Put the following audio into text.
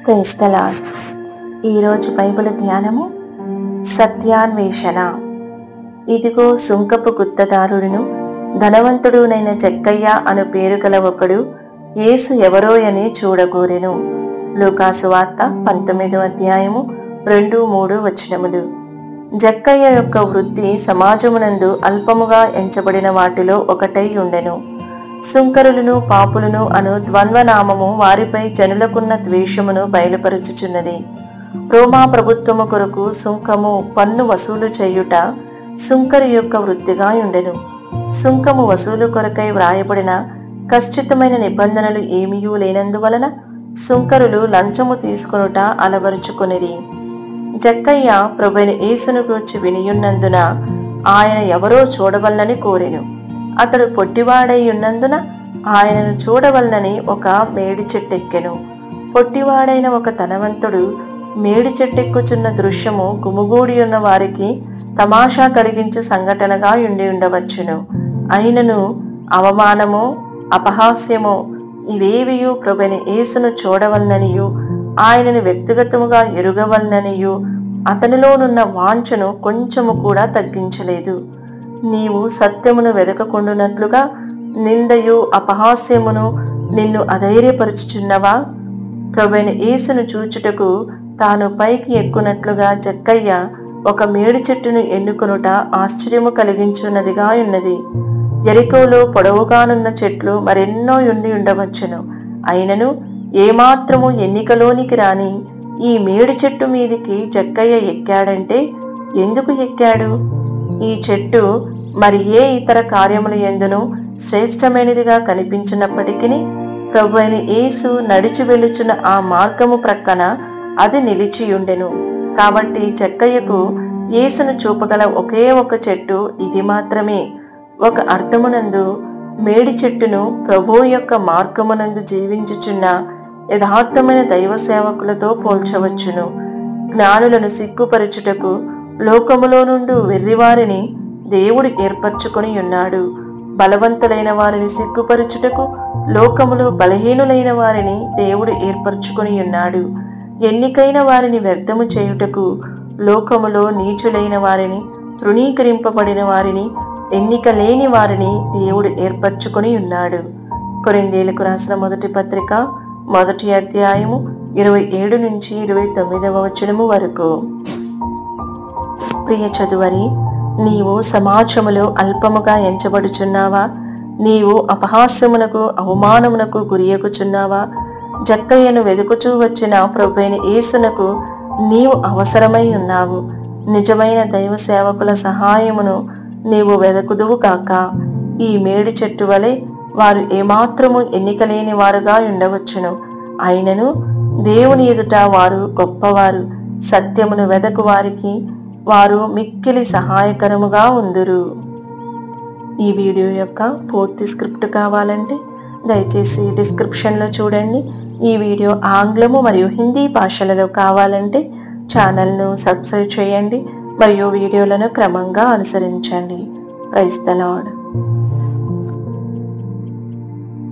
Praise the Lord. ఈరోజు Bible ధ్యానము సత్యాన్వేషణ. ఇదిగో సుంకపు గుత్తదారుడును ధనవంతుడునైన జక్కయ్య అను పేరు గల ఒకడు యేసు ఎవరోయని చూడగోరెను. లూకాసు వార్త 19వ అధ్యాయము 2-3 వచనములు. జక్కయ్య యొక్క వృత్తి సమాజమునందు అల్పముగా ఎంచబడిన వాటిలో ఒకటై ఉండెను. సుంకరులను పాపులను అను ద్వంద్వనామము వారిపై జనులకున్న ద్వేషమును బయలుపరుచుచున్నది. రోమా ప్రభుత్వము కొరకు సుంకము పన్ను వసూలు చేయుట సుంకరు యొక్క వృత్తిగా ఉండెను. సుంకము వసూలు కొరకై వ్రాయబడిన కశ్చితమైన నిబంధనలు ఏమీయూ లేనందువలన సుంకరులు లంచము తీసుకొనుట అలవరుచుకొనిరి. జక్కయ్య ప్రభువైన యేసును గూర్చి వినియున్నందున ఆయన ఎవరో చూడవలనని కోరెను. అతడు పొట్టివాడై ఉన్నందున ఆయనను చూడవలనని ఒక మేడి చెట్టెక్కెను. పొట్టివాడైన ఒక ధనవంతుడు మేడి చెట్టెక్కుచున్న దృశ్యము గుమిగూడి ఉన్న వారికి తమాషా కలిగించు సంఘటనగా ఉండి ఉండవచ్చును. అయినను అవమానము అపహాస్యము ఇవేవియు ప్రభువైన యేసును చూడవలననియు ఆయనను వ్యక్తిగతముగా ఎరుగవలననియు అతనిలోనున్న వాంఛను కొంచెము కూడా తగ్గించలేదు. నీవు సత్యమును వెదకకుండునట్లుగా నిందయు అపహాస్యమును నిన్ను అధైర్యపరుచుచున్నవా? ప్రభువైన యేసును చూచుటకు తాను పైకి ఎక్కునట్లుగా జక్కయ్య ఒక మేడి చెట్టును ఎన్నుకొనుట ఆశ్చర్యము కలిగించున్నదిగా ఉన్నది. యెరికోలో పొడవుగానున్న చెట్లు మరెన్నో ఉండి ఉండవచ్చును. అయినను ఏమాత్రము ఎన్నికలోనికి రాని ఈ మేడి చెట్టు మీదికి జక్కయ్య ఎక్కాడంటే ఎందుకు ఎక్కాడు? ఈ చెట్టు మరి ఏ ఇతర కార్యముల యందును శ్రేష్టమైనదిగా కనిపించినప్పటికీ ప్రభువైన యేసు నడిచి వెళ్ళుచున్న ఆ మార్గము ప్రక్కన అది నిలిచియుండెను. కాబట్టి జక్కయ్యకు యేసును చూపగల ఒకే ఒక చెట్టు ఇది మాత్రమే. ఒక అర్థమునందు మేడి చెట్టును ప్రభువు యొక్క మార్గమునందు జీవించుచున్న యథార్థమైన దైవ సేవకులతో పోల్చవచ్చును. జ్ఞానులను సిగ్గుపరచుటకు లోకములో నుండి వెర్రివారిని దేవుడు ఏర్పరచుకొని ఉన్నాడు. బలవంతులైన వారిని సిగ్గుపరచుటకు లోకములో బలహీనులైన వారిని దేవుడు ఏర్పరచుకొని ఉన్నాడు. ఎన్నికైన వారిని వ్యర్థము చేయుటకు లోకములో నీచులైన వారిని, తృణీకరింపబడిన వారిని, ఎన్నిక లేని వారిని దేవుడు ఏర్పరచుకొని ఉన్నాడు. కొరింథీయులకు రాసిన మొదటి పత్రిక 1వ అధ్యాయము 27-29 వచనము వరకు. ప్రియ చదువరి, నీవు సమాజములో అల్పముగా ఎంచబడుచున్నావా? నీవు అపహాస్యమునకు అవమానమునకు గురియగుచున్నావా? జక్కయ్యను వెదుకుచూ వచ్చిన ప్రభువైన యేసునకు నీవు అవసరమై ఉన్నావు. నిజమైన దైవ సేవకుల సహాయమును నీవు వెదకుదువు కాక. ఈ మేడి చెట్టు వలె వారు ఏమాత్రము ఎన్నికలేని వారుగా ఉండవచ్చును. అయినను దేవుని ఎదుట వారు గొప్పవారు. సత్యమును వెదకు వారికి వారు మిక్కిలి సహాయకరముగా ఉందురు. ఈ వీడియో యొక్క పూర్తి స్క్రిప్ట్ కావాలంటే దయచేసి డిస్క్రిప్షన్లో చూడండి. ఈ వీడియో ఆంగ్లము మరియు హిందీ భాషలలో కావాలంటే ఛానల్ను సబ్స్క్రైబ్ చేయండి మరియు వీడియోలను క్రమంగా అనుసరించండి. Praise the lord.